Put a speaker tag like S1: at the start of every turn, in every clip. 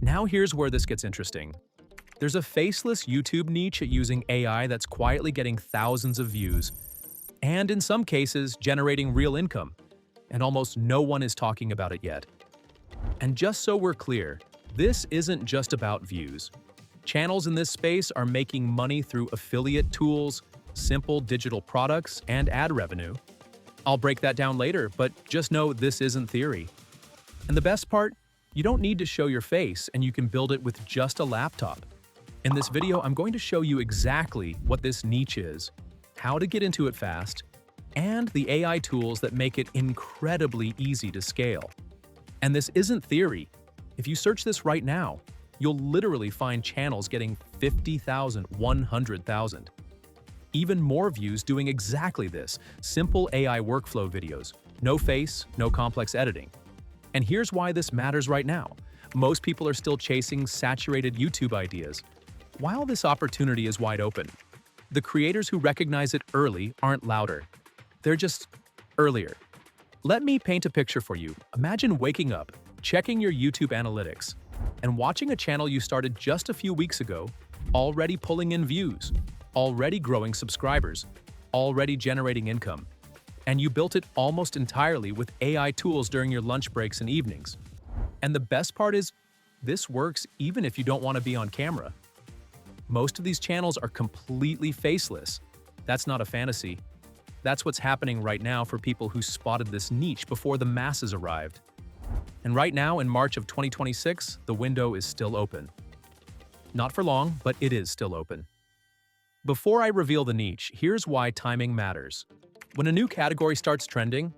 S1: Now here's where this gets interesting. There's a faceless YouTube niche at using AI that's quietly getting thousands of views, and in some cases, generating real income, and almost no one is talking about it yet. And just so we're clear, this isn't just about views. Channels in this space are making money through affiliate tools, simple digital products, and ad revenue. I'll break that down later, but just know this isn't theory. And the best part? You don't need to show your face, and you can build it with just a laptop. In this video, I'm going to show you exactly what this niche is, how to get into it fast, and the AI tools that make it incredibly easy to scale. And this isn't theory. If you search this right now, you'll literally find channels getting 50,000, 100,000. Even more views doing exactly this, simple AI workflow videos, no face, no complex editing. And here's why this matters right now. Most people are still chasing saturated YouTube ideas, while this opportunity is wide open. The creators who recognize it early aren't louder. They're just earlier. Let me paint a picture for you. Imagine waking up, checking your YouTube analytics, and watching a channel you started just a few weeks ago already pulling in views, already growing subscribers, already generating income. And you built it almost entirely with AI tools during your lunch breaks and evenings. And the best part is, this works even if you don't want to be on camera. Most of these channels are completely faceless. That's not a fantasy. That's what's happening right now for people who spotted this niche before the masses arrived. And right now, in March of 2026, the window is still open. Not for long, but it is still open. Before I reveal the niche, here's why timing matters. When a new category starts trending,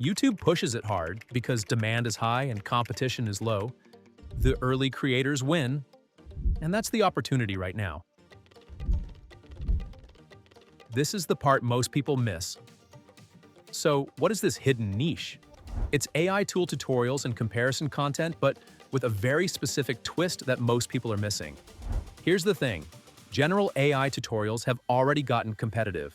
S1: YouTube pushes it hard because demand is high and competition is low. The early creators win, and that's the opportunity right now. This is the part most people miss. So, what is this hidden niche? It's AI tool tutorials and comparison content, but with a very specific twist that most people are missing. Here's the thing. General AI tutorials have already gotten competitive.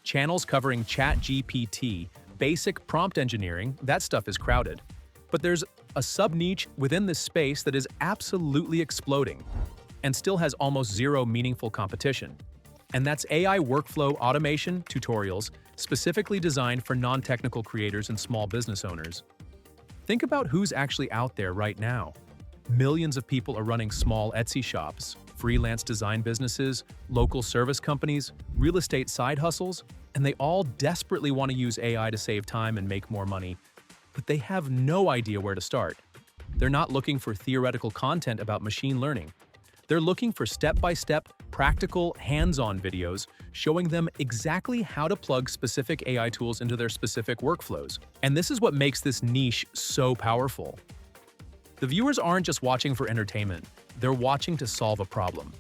S1: Channels covering ChatGPT, basic prompt engineering, that stuff is crowded. But there's a sub-niche within this space that is absolutely exploding and still has almost zero meaningful competition. And that's AI workflow automation tutorials specifically designed for non-technical creators and small business owners. Think about who's actually out there right now. Millions of people are running small Etsy shops, freelance design businesses, local service companies, real estate side hustles, and they all desperately want to use AI to save time and make more money, but they have no idea where to start. They're not looking for theoretical content about machine learning. They're looking for step-by-step, practical, hands-on videos showing them exactly how to plug specific AI tools into their specific workflows. And this is what makes this niche so powerful. The viewers aren't just watching for entertainment, they're watching to solve a problem.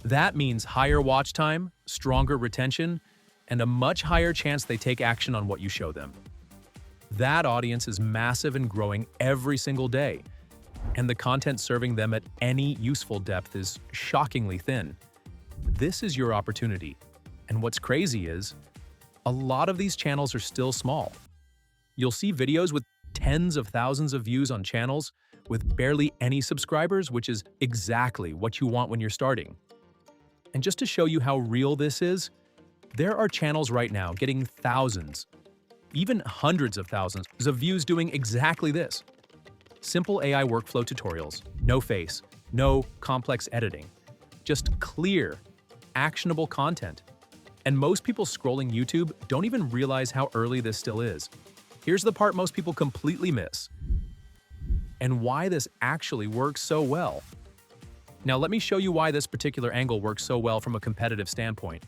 S1: That means higher watch time, stronger retention, and a much higher chance they take action on what you show them. That audience is massive and growing every single day, and the content serving them at any useful depth is shockingly thin. This is your opportunity. And what's crazy is, a lot of these channels are still small. You'll see videos with tens of thousands of views on channels with barely any subscribers, which is exactly what you want when you're starting. And just to show you how real this is, there are channels right now getting thousands, even hundreds of thousands of views doing exactly this. Simple AI workflow tutorials, no face, no complex editing, just clear, actionable content. And most people scrolling YouTube don't even realize how early this still is. Here's the part most people completely miss, and why this actually works so well. Now let me show you why this particular angle works so well from a competitive standpoint.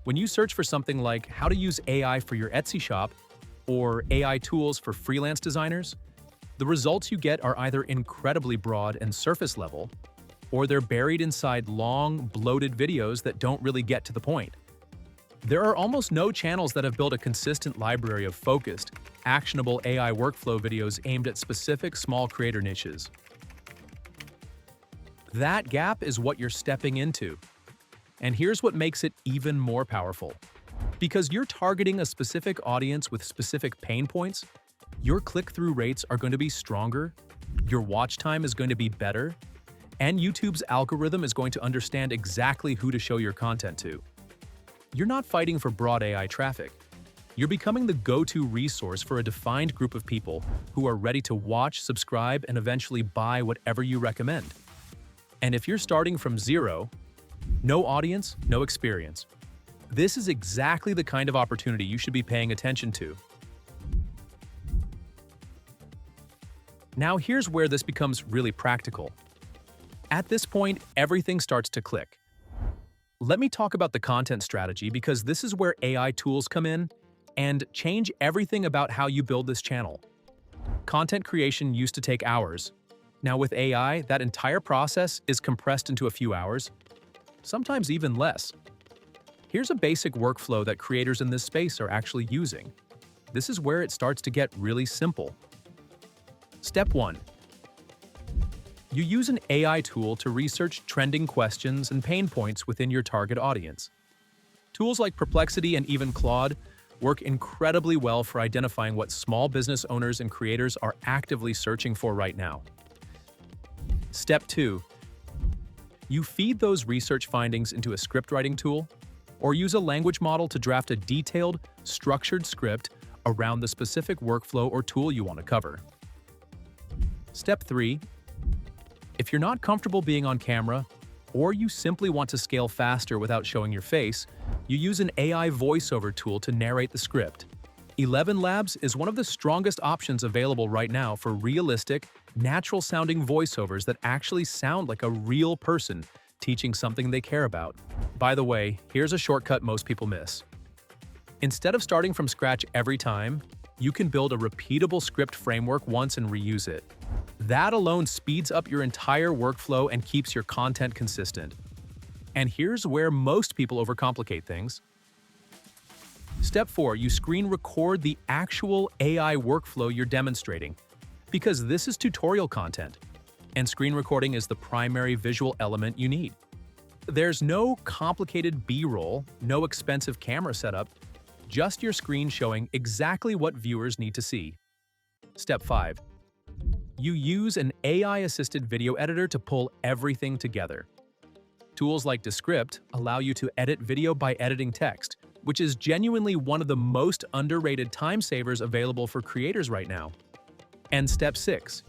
S1: When you search for something like how to use AI for your Etsy shop or AI tools for freelance designers, the results you get are either incredibly broad and surface level, or they're buried inside long, bloated videos that don't really get to the point. There are almost no channels that have built a consistent library of focused, actionable AI workflow videos aimed at specific small creator niches. That gap is what you're stepping into. And here's what makes it even more powerful. Because you're targeting a specific audience with specific pain points, your click-through rates are going to be stronger, your watch time is going to be better, And YouTube's algorithm is going to understand exactly who to show your content to. You're not fighting for broad AI traffic. You're becoming the go-to resource for a defined group of people who are ready to watch, subscribe, and eventually buy whatever you recommend. And if you're starting from zero, no audience, no experience, this is exactly the kind of opportunity you should be paying attention to. Now here's where this becomes really practical. At this point, everything starts to click. Let me talk about the content strategy because this is where AI tools come in and change everything about how you build this channel. Content creation used to take hours. Now with AI, that entire process is compressed into a few hours, sometimes even less. Here's a basic workflow that creators in this space are actually using. This is where it starts to get really simple. Step 1. You use an AI tool to research trending questions and pain points within your target audience. Tools like Perplexity and even Claude work incredibly well for identifying what small business owners and creators are actively searching for right now. Step 2. You feed those research findings into a script writing tool or use a language model to draft a detailed, structured script around the specific workflow or tool you want to cover. Step 3. If you're not comfortable being on camera, or you simply want to scale faster without showing your face, you use an AI voiceover tool to narrate the script. 11 Labs is one of the strongest options available right now for realistic, natural-sounding voiceovers that actually sound like a real person teaching something they care about. By the way, here's a shortcut most people miss. Instead of starting from scratch every time, you can build a repeatable script framework once and reuse it. That alone speeds up your entire workflow and keeps your content consistent. And here's where most people overcomplicate things. Step 4, you screen record the actual AI workflow you're demonstrating, because this is tutorial content, and screen recording is the primary visual element you need. There's no complicated B-roll, no expensive camera setup, just your screen showing exactly what viewers need to see. Step 5. You use an AI-assisted video editor to pull everything together. Tools like Descript allow you to edit video by editing text, which is genuinely one of the most underrated time savers available for creators right now. And Step 6.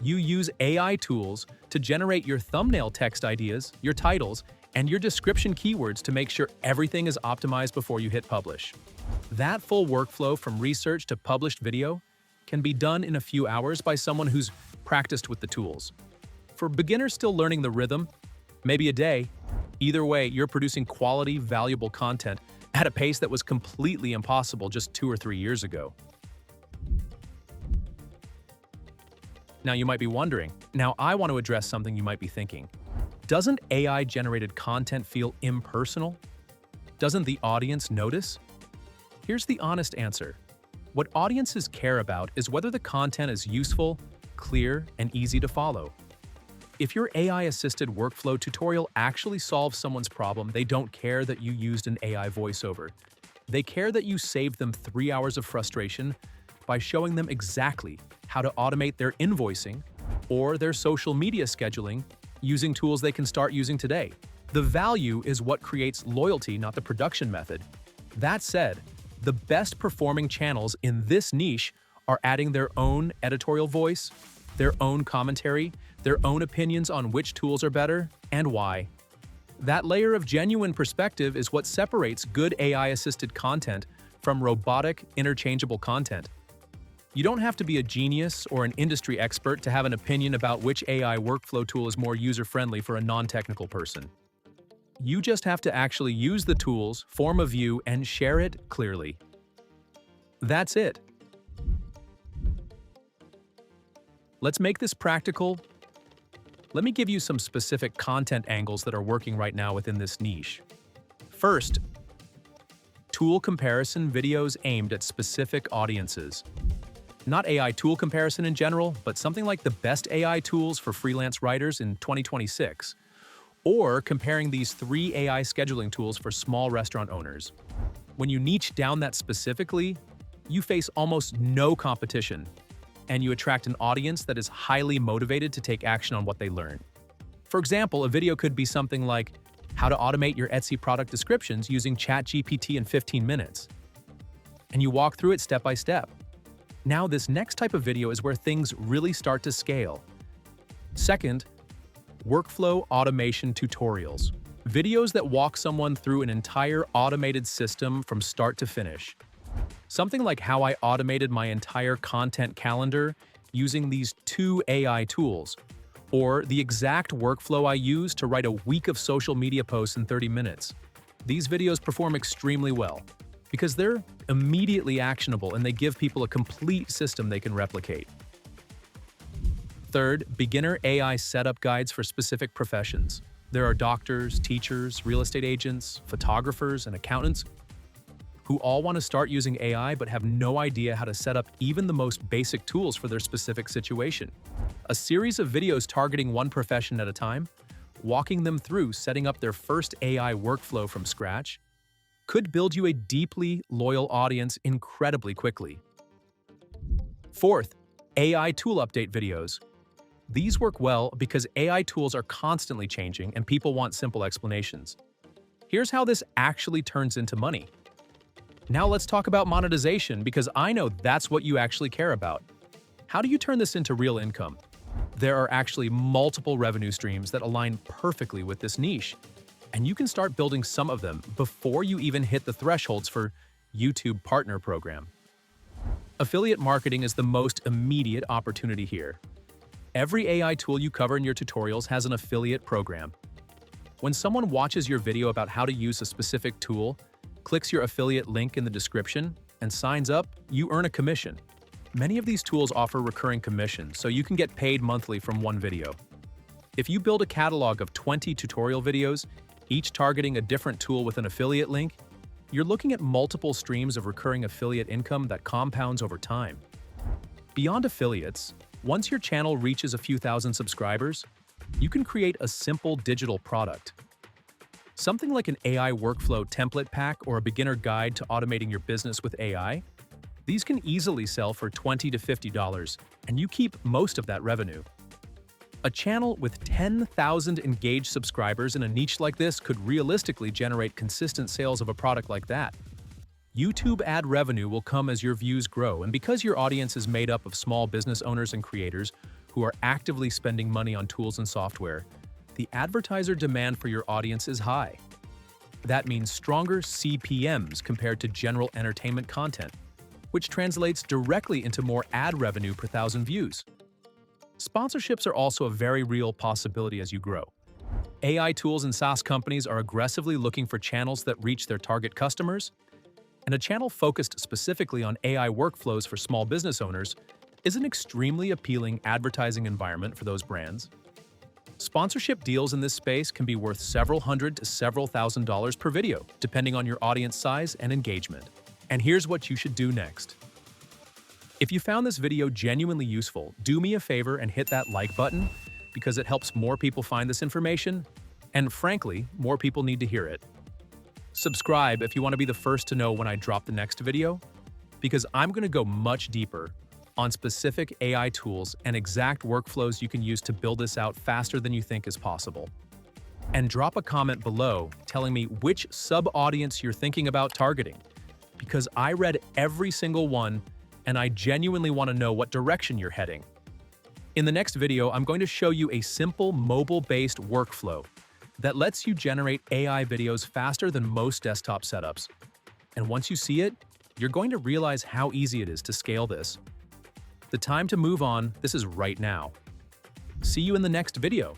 S1: You use AI tools to generate your thumbnail text ideas, your titles, and your description keywords to make sure everything is optimized before you hit publish. That full workflow from research to published video can be done in a few hours by someone who's practiced with the tools. For beginners still learning the rhythm, maybe a day. Either way, you're producing quality, valuable content at a pace that was completely impossible just 2 or 3 years ago. Now you might be wondering, now I want to address something you might be thinking. Doesn't AI-generated content feel impersonal? Doesn't the audience notice? Here's the honest answer. What audiences care about is whether the content is useful, clear, and easy to follow. If your AI-assisted workflow tutorial actually solves someone's problem, they don't care that you used an AI voiceover. They care that you saved them 3 hours of frustration by showing them exactly how to automate their invoicing or their social media scheduling using tools they can start using today. The value is what creates loyalty, not the production method. That said, the best performing channels in this niche are adding their own editorial voice, their own commentary, their own opinions on which tools are better and why. That layer of genuine perspective is what separates good AI-assisted content from robotic, interchangeable content. You don't have to be a genius or an industry expert to have an opinion about which AI workflow tool is more user-friendly for a non-technical person. You just have to actually use the tools, form a view, and share it clearly. That's it. Let's make this practical. Let me give you some specific content angles that are working right now within this niche. First, tool comparison videos aimed at specific audiences. Not AI tool comparison in general, but something like the best AI tools for freelance writers in 2026. Or comparing these 3 AI scheduling tools for small restaurant owners. When you niche down that specifically, you face almost no competition, and you attract an audience that is highly motivated to take action on what they learn. For example, a video could be something like how to automate your Etsy product descriptions using ChatGPT in 15 minutes. And you walk through it step by step. Now, this next type of video is where things really start to scale. Second, workflow automation tutorials. Videos that walk someone through an entire automated system from start to finish. Something like how I automated my entire content calendar using these 2 AI tools, or the exact workflow I use to write a week of social media posts in 30 minutes. These videos perform extremely well because they're immediately actionable and they give people a complete system they can replicate. Third, beginner AI setup guides for specific professions. There are doctors, teachers, real estate agents, photographers, and accountants who all want to start using AI but have no idea how to set up even the most basic tools for their specific situation. A series of videos targeting one profession at a time, walking them through setting up their first AI workflow from scratch, could build you a deeply loyal audience incredibly quickly. Fourth, AI tool update videos. These work well because AI tools are constantly changing and people want simple explanations. Here's how this actually turns into money. Now let's talk about monetization because I know that's what you actually care about. How do you turn this into real income? There are actually multiple revenue streams that align perfectly with this niche, and you can start building some of them before you even hit the thresholds for YouTube Partner Program. Affiliate marketing is the most immediate opportunity here. Every AI tool you cover in your tutorials has an affiliate program. When someone watches your video about how to use a specific tool, clicks your affiliate link in the description, and signs up, you earn a commission. Many of these tools offer recurring commissions, so you can get paid monthly from one video. If you build a catalog of 20 tutorial videos, each targeting a different tool with an affiliate link, you're looking at multiple streams of recurring affiliate income that compounds over time. Beyond affiliates, once your channel reaches a few thousand subscribers, you can create a simple digital product. Something like an AI workflow template pack or a beginner guide to automating your business with AI. These can easily sell for $20 to $50, and you keep most of that revenue. A channel with 10,000 engaged subscribers in a niche like this could realistically generate consistent sales of a product like that. YouTube ad revenue will come as your views grow, and because your audience is made up of small business owners and creators who are actively spending money on tools and software, the advertiser demand for your audience is high. That means stronger CPMs compared to general entertainment content, which translates directly into more ad revenue per thousand views. Sponsorships are also a very real possibility as you grow. AI tools and SaaS companies are aggressively looking for channels that reach their target customers, and a channel focused specifically on AI workflows for small business owners is an extremely appealing advertising environment for those brands. Sponsorship deals in this space can be worth several hundred to several $1,000s per video, depending on your audience size and engagement. And here's what you should do next. If you found this video genuinely useful, do me a favor and hit that like button because it helps more people find this information, and frankly, more people need to hear it. Subscribe if you want to be the first to know when I drop the next video, because I'm going to go much deeper on specific AI tools and exact workflows you can use to build this out faster than you think is possible. And drop a comment below telling me which sub-audience you're thinking about targeting, because I read every single one and I genuinely want to know what direction you're heading. In the next video, I'm going to show you a simple mobile-based workflow that lets you generate AI videos faster than most desktop setups. And once you see it, you're going to realize how easy it is to scale this. The time to move on, this is right now. See you in the next video.